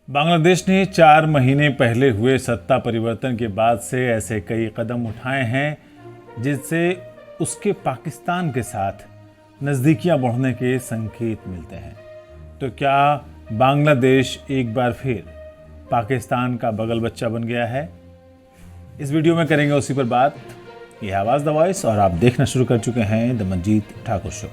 बांग्लादेश ने 4 महीने पहले हुए सत्ता परिवर्तन के बाद से ऐसे कई कदम उठाए हैं जिससे उसके पाकिस्तान के साथ नज़दीकियां बढ़ने के संकेत मिलते हैं। तो क्या बांग्लादेश एक बार फिर पाकिस्तान का बगल बच्चा बन गया है? इस वीडियो में करेंगे उसी पर बात। यह आवाज़ द वॉइस और आप देखना शुरू कर चुके हैं द मंजीत ठाकुर शो।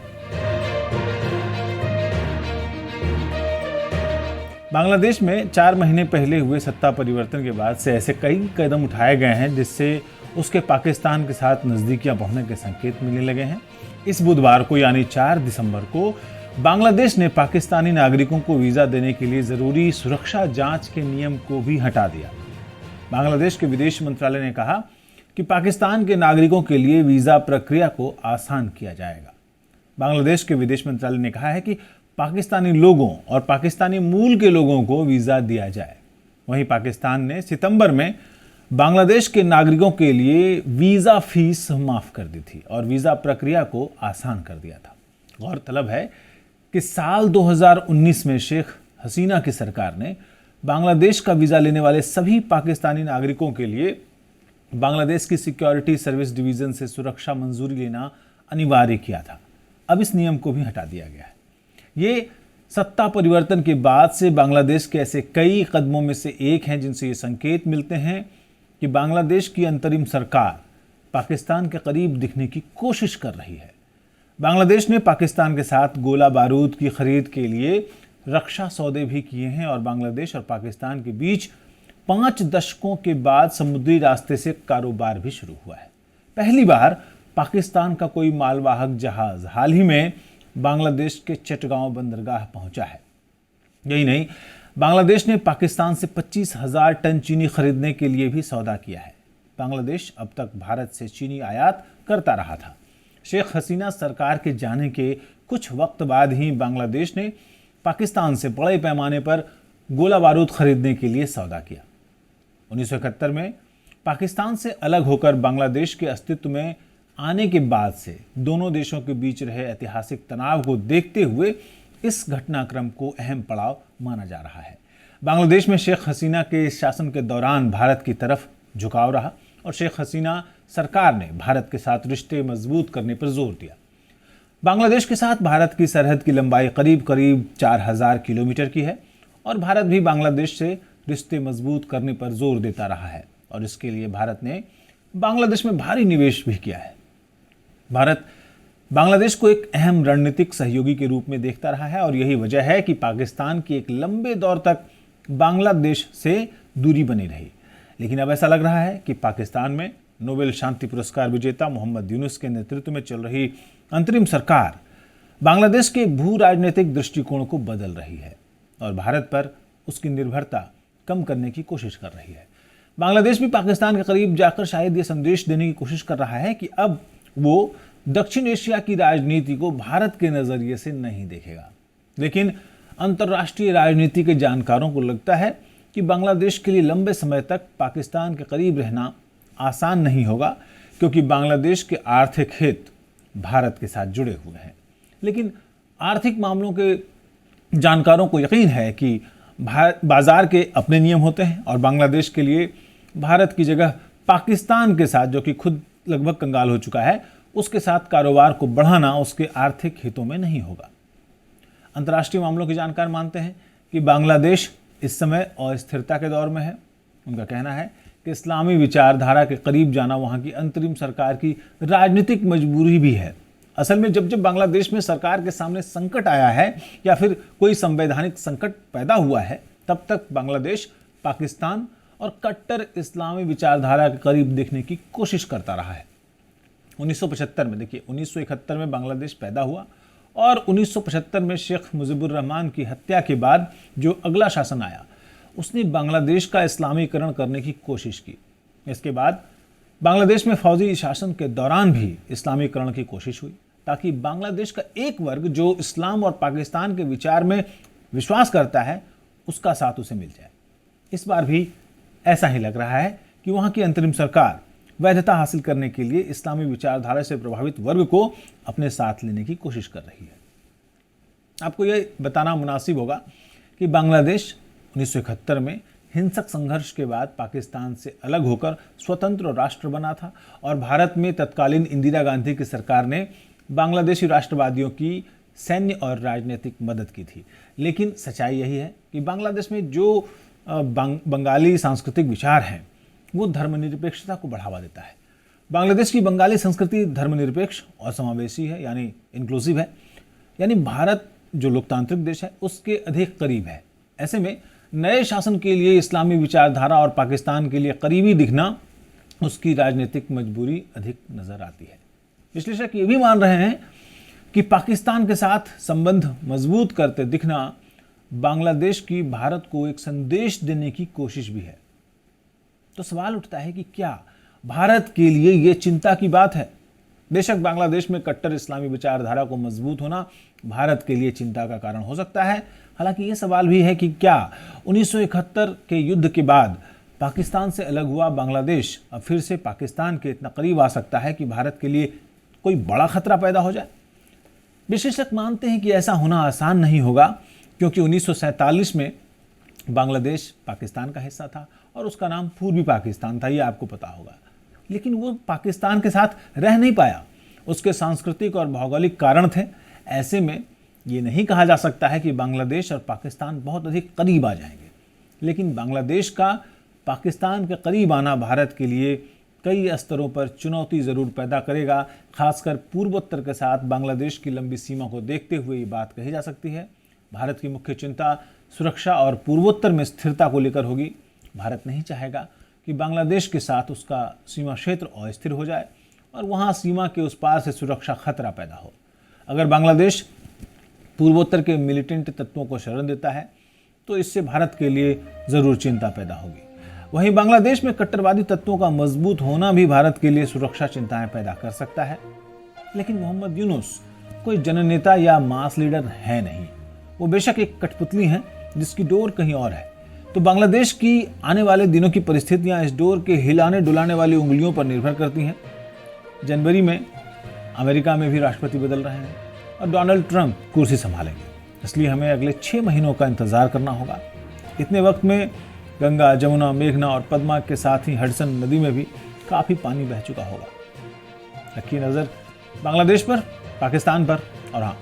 बांग्लादेश में 4 महीने पहले हुए सत्ता परिवर्तन के बाद से ऐसे कई कदम उठाए गए हैं जिससे उसके पाकिस्तान के साथ नज़दीकियां बढ़ने के संकेत मिलने लगे हैं। इस बुधवार को यानी 4 दिसंबर को बांग्लादेश ने पाकिस्तानी नागरिकों को वीज़ा देने के लिए ज़रूरी सुरक्षा जांच के नियम को भी हटा दिया। बांग्लादेश के विदेश मंत्रालय ने कहा कि पाकिस्तान के नागरिकों के लिए वीज़ा प्रक्रिया को आसान किया जाएगा। बांग्लादेश के विदेश मंत्रालय ने कहा है कि पाकिस्तानी लोगों और पाकिस्तानी मूल के लोगों को वीज़ा दिया जाए। वहीं पाकिस्तान ने सितंबर में बांग्लादेश के नागरिकों के लिए वीज़ा फीस माफ़ कर दी थी और वीज़ा प्रक्रिया को आसान कर दिया था। गौरतलब है कि साल 2019 में शेख हसीना की सरकार ने बांग्लादेश का वीज़ा लेने वाले सभी पाकिस्तानी नागरिकों के लिए बांग्लादेश की सिक्योरिटी सर्विस डिवीज़न से सुरक्षा मंजूरी लेना अनिवार्य किया था। अब इस नियम को भी हटा दिया गया है। ये सत्ता परिवर्तन के बाद से बांग्लादेश के ऐसे कई कदमों में से एक हैं जिनसे ये संकेत मिलते हैं कि बांग्लादेश की अंतरिम सरकार पाकिस्तान के करीब दिखने की कोशिश कर रही है। बांग्लादेश ने पाकिस्तान के साथ गोला बारूद की खरीद के लिए रक्षा सौदे भी किए हैं और बांग्लादेश और पाकिस्तान के बीच 5 दशकों के बाद समुद्री रास्ते से कारोबार भी शुरू हुआ है। पहली बार पाकिस्तान का कोई मालवाहक जहाज हाल ही में बांग्लादेश के चटगांव बंदरगाह पहुंचा है। यही नहीं, बांग्लादेश ने पाकिस्तान से 25,000 टन चीनी खरीदने के लिए भी सौदा किया है। बांग्लादेश अब तक भारत से चीनी आयात करता रहा था। शेख हसीना सरकार के जाने के कुछ वक्त बाद ही बांग्लादेश ने पाकिस्तान से बड़े पैमाने पर गोला बारूद खरीदने के लिए सौदा किया। 1971 में पाकिस्तान से अलग होकर बांग्लादेश के अस्तित्व में आने के बाद से दोनों देशों के बीच रहे ऐतिहासिक तनाव को देखते हुए इस घटनाक्रम को अहम पड़ाव माना जा रहा है। बांग्लादेश में शेख हसीना के शासन के दौरान भारत की तरफ झुकाव रहा और शेख हसीना सरकार ने भारत के साथ रिश्ते मजबूत करने पर जोर दिया। बांग्लादेश के साथ भारत की सरहद की लंबाई करीब करीब 4,000 किलोमीटर की है और भारत भी बांग्लादेश से रिश्ते मजबूत करने पर जोर देता रहा है और इसके लिए भारत ने बांग्लादेश में भारी निवेश भी किया है। भारत बांग्लादेश को एक अहम रणनीतिक सहयोगी के रूप में देखता रहा है और यही वजह है कि पाकिस्तान की एक लंबे दौर तक बांग्लादेश से दूरी बनी रही। लेकिन अब ऐसा लग रहा है कि पाकिस्तान में नोबेल शांति पुरस्कार विजेता मोहम्मद यूनुस के नेतृत्व में चल रही अंतरिम सरकार बांग्लादेश के भू राजनीतिक दृष्टिकोण को बदल रही है और भारत पर उसकी निर्भरता कम करने की कोशिश कर रही है। बांग्लादेश भी पाकिस्तान के करीब जाकर शायद ये संदेश देने की कोशिश कर रहा है कि अब वो दक्षिण एशिया की राजनीति को भारत के नजरिए से नहीं देखेगा। लेकिन अंतर्राष्ट्रीय राजनीति के जानकारों को लगता है कि बांग्लादेश के लिए लंबे समय तक पाकिस्तान के करीब रहना आसान नहीं होगा क्योंकि बांग्लादेश के आर्थिक हित भारत के साथ जुड़े हुए हैं। लेकिन आर्थिक मामलों के जानकारों को यकीन है कि बाजार के अपने नियम होते हैं और बांग्लादेश के लिए भारत की जगह पाकिस्तान के साथ, जो कि खुद लगभग कंगाल हो चुका है, उसके साथ कारोबार को बढ़ाना उसके आर्थिक हितों में नहीं होगा। अंतर्राष्ट्रीय मामलों के जानकार मानते हैं कि बांग्लादेश इस समय अस्थिरता के दौर में है। उनका कहना है कि इस्लामी विचारधारा के करीब जाना वहां की अंतरिम सरकार की राजनीतिक मजबूरी भी है। असल में जब बांग्लादेश में सरकार के सामने संकट आया है या फिर कोई संवैधानिक संकट पैदा हुआ है, तब तक बांग्लादेश पाकिस्तान और कट्टर इस्लामी विचारधारा के करीब देखने की कोशिश करता रहा है। 1975 में, देखिए 1971 में बांग्लादेश पैदा हुआ और 1975 में शेख मुजीबुर रहमान की हत्या के बाद जो अगला शासन आया उसने बांग्लादेश का इस्लामीकरण करने की कोशिश की। इसके बाद बांग्लादेश में फौजी शासन के दौरान भी इस्लामीकरण की कोशिश हुई ताकि बांग्लादेश का एक वर्ग जो इस्लाम और पाकिस्तान के विचार में विश्वास करता है उसका साथ उसे मिल जाए। इस बार भी ऐसा ही लग रहा है कि वहां की अंतरिम सरकार वैधता हासिल करने के लिए इस्लामी विचारधारा से प्रभावित वर्ग को अपने साथ लेने की कोशिश कर रही है। आपको यह बताना मुनासिब होगा कि बांग्लादेश 1971 में हिंसक संघर्ष के बाद पाकिस्तान से अलग होकर स्वतंत्र राष्ट्र बना था और भारत में तत्कालीन इंदिरा गांधी की सरकार ने बांग्लादेशी राष्ट्रवादियों की सैन्य और राजनीतिक मदद की थी। लेकिन सच्चाई यही है कि बांग्लादेश में जो बंगाली सांस्कृतिक विचार हैं वो धर्मनिरपेक्षता को बढ़ावा देता है। बांग्लादेश की बंगाली संस्कृति धर्मनिरपेक्ष और समावेशी है, यानी इंक्लूसिव है, यानी भारत जो लोकतांत्रिक देश है उसके अधिक करीब है। ऐसे में नए शासन के लिए इस्लामी विचारधारा और पाकिस्तान के लिए करीबी दिखना उसकी राजनीतिक मजबूरी अधिक नजर आती है। विश्लेषक ये भी मान रहे हैं कि पाकिस्तान के साथ संबंध मजबूत करते दिखना बांग्लादेश की भारत को एक संदेश देने की कोशिश भी है। तो सवाल उठता है कि क्या भारत के लिए यह चिंता की बात है? बेशक बांग्लादेश में कट्टर इस्लामी विचारधारा को मजबूत होना भारत के लिए चिंता का कारण हो सकता है। हालांकि यह सवाल भी है कि क्या 1971 के युद्ध के बाद पाकिस्तान से अलग हुआ बांग्लादेश अब फिर से पाकिस्तान के इतना करीब आ सकता है कि भारत के लिए कोई बड़ा खतरा पैदा हो जाए? विशेषज्ञ मानते हैं कि ऐसा होना आसान नहीं होगा, क्योंकि 1947 में बांग्लादेश पाकिस्तान का हिस्सा था और उसका नाम पूर्वी पाकिस्तान था, ये आपको पता होगा। लेकिन वो पाकिस्तान के साथ रह नहीं पाया, उसके सांस्कृतिक और भौगोलिक कारण थे। ऐसे में ये नहीं कहा जा सकता है कि बांग्लादेश और पाकिस्तान बहुत अधिक करीब आ जाएंगे, लेकिन बांग्लादेश का पाकिस्तान के करीब आना भारत के लिए कई स्तरों पर चुनौती ज़रूर पैदा करेगा। खासकर पूर्वोत्तर के साथ बांग्लादेश की लंबी सीमा को देखते हुए ये बात कही जा सकती है। भारत की मुख्य चिंता सुरक्षा और पूर्वोत्तर में स्थिरता को लेकर होगी। भारत नहीं चाहेगा कि बांग्लादेश के साथ उसका सीमा क्षेत्र अस्थिर हो जाए और वहाँ सीमा के उस पार से सुरक्षा खतरा पैदा हो। अगर बांग्लादेश पूर्वोत्तर के मिलिटेंट तत्वों को शरण देता है तो इससे भारत के लिए ज़रूर चिंता पैदा होगी। वहीं बांग्लादेश में कट्टरवादी तत्वों का मजबूत होना भी भारत के लिए सुरक्षा चिंताएं पैदा कर सकता है। लेकिन मोहम्मद यूनुस कोई जननेता या मास लीडर है नहीं, वो बेशक एक कठपुतली हैं जिसकी डोर कहीं और है। तो बांग्लादेश की आने वाले दिनों की परिस्थितियां इस डोर के हिलाने डुलाने वाली उंगलियों पर निर्भर करती हैं। जनवरी में अमेरिका में भी राष्ट्रपति बदल रहे हैं और डोनाल्ड ट्रंप कुर्सी संभालेंगे, इसलिए हमें अगले 6 महीनों का इंतजार करना होगा। इतने वक्त में गंगा, जमुना, मेघना और पद्मा के साथ ही हडसन नदी में भी काफ़ी पानी बह चुका होगा। रखिए नज़र बांग्लादेश पर, पाकिस्तान पर और हाँ,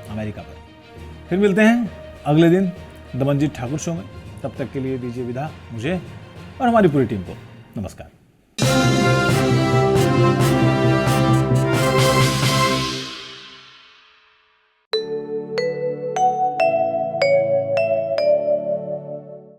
अमेरिका पर। फिर मिलते हैं अगले दिन दमनजीत ठाकुर शो में। तब तक के लिए दीजिए विदा मुझे और हमारी पूरी टीम को। नमस्कार।